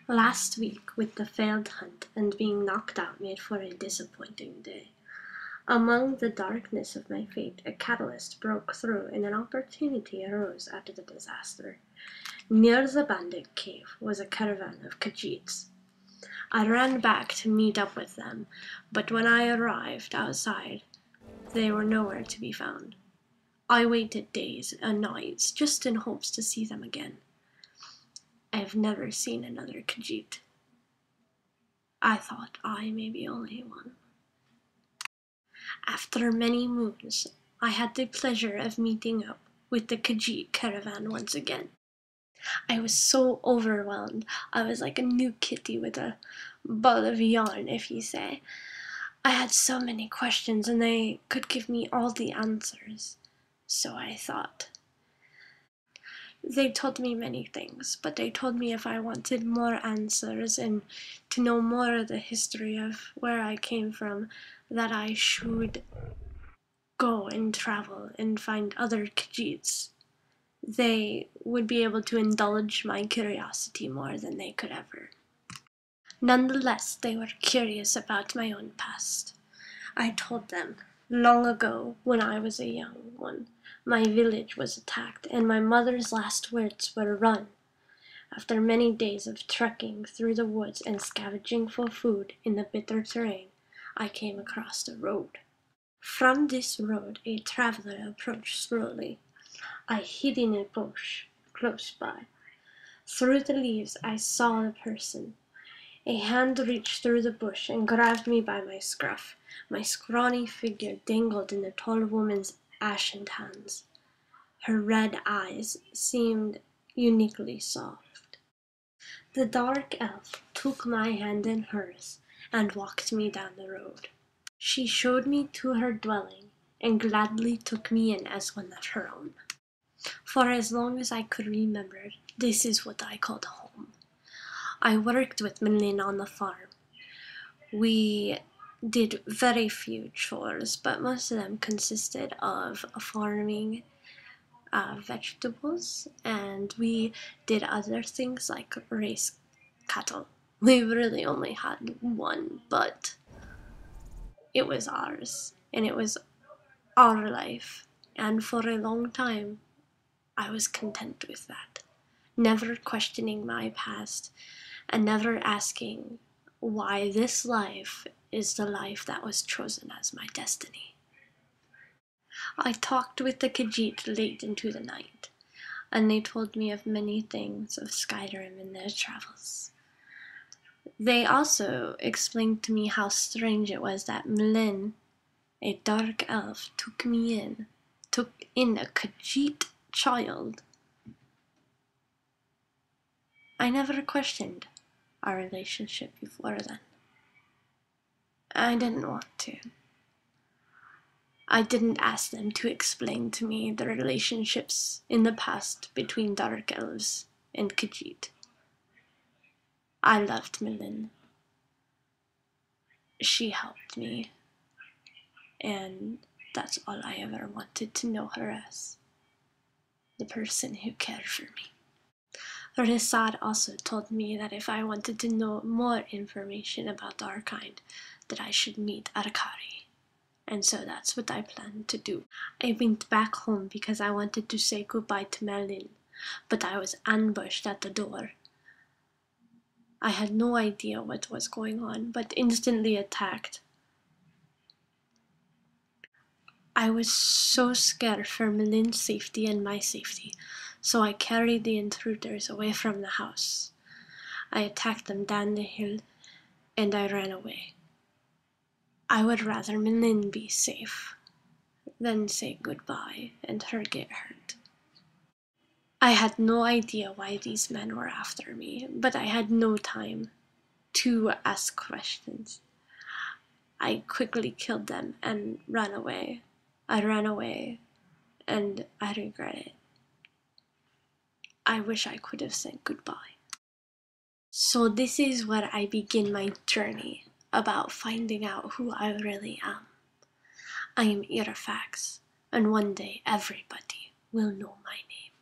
Last week, with the failed hunt and being knocked out, made for a disappointing day. Among the darkness of my fate, a catalyst broke through and an opportunity arose after the disaster. Near the bandit cave was a caravan of Khajiits. I ran back to meet up with them, but when I arrived outside, they were nowhere to be found. I waited days and nights just in hopes to see them again. I have never seen another Khajiit. I thought I may be only one. After many moons, I had the pleasure of meeting up with the Khajiit caravan once again. I was so overwhelmed. I was like a new kitty with a ball of yarn, if you say. I had so many questions and they could give me all the answers. So I thought. They told me many things, but they told me if I wanted more answers and to know more of the history of where I came from, that I should go and travel and find other Khajiits. They would be able to indulge my curiosity more than they could ever. Nonetheless, they were curious about my own past. I told them, long ago, when I was a young one, my village was attacked, and my mother's last words were run. After many days of trekking through the woods and scavenging for food in the bitter terrain, I came across a road. From this road, a traveler approached slowly. I hid in a bush close by. Through the leaves, I saw the person. A hand reached through the bush and grabbed me by my scruff. My scrawny figure dangled in the tall woman's ashen hands. Her red eyes seemed uniquely soft. The dark elf took my hand in hers and walked me down the road. She showed me to her dwelling and gladly took me in as one of her own. For as long as I could remember, this is what I called home. I worked with Minlin on the farm. We did very few chores, but most of them consisted of farming vegetables, and we did other things like raise cattle. We really only had one, but it was ours, and it was our life, and for a long time I was content with that, never questioning my past and never asking why this life is the life that was chosen as my destiny. I talked with the Khajiit late into the night, and they told me of many things of Skyrim in their travels. They also explained to me how strange it was that Mlin, a dark elf, took in a Khajiit child. I never questioned our relationship before then. I didn't want to. I didn't ask them to explain to me the relationships in the past between dark elves and Khajiit. I loved Milin. She helped me, and that's all I ever wanted to know her as. The person who cared for me. Risad also told me that if I wanted to know more information about our kind, that I should meet Arkari. And so that's what I planned to do. I went back home because I wanted to say goodbye to Merlin, but I was ambushed at the door. I had no idea what was going on, but instantly attacked. I was so scared for Merlin's safety and my safety, so I carried the intruders away from the house. I attacked them down the hill, and I ran away. I would rather Merlin be safe than say goodbye and her get hurt. I had no idea why these men were after me, but I had no time to ask questions. I quickly killed them and ran away. I ran away, and I regret it. I wish I could have said goodbye. So this is where I begin my journey about finding out who I really am. I am Eryhpax, and one day everybody will know my name.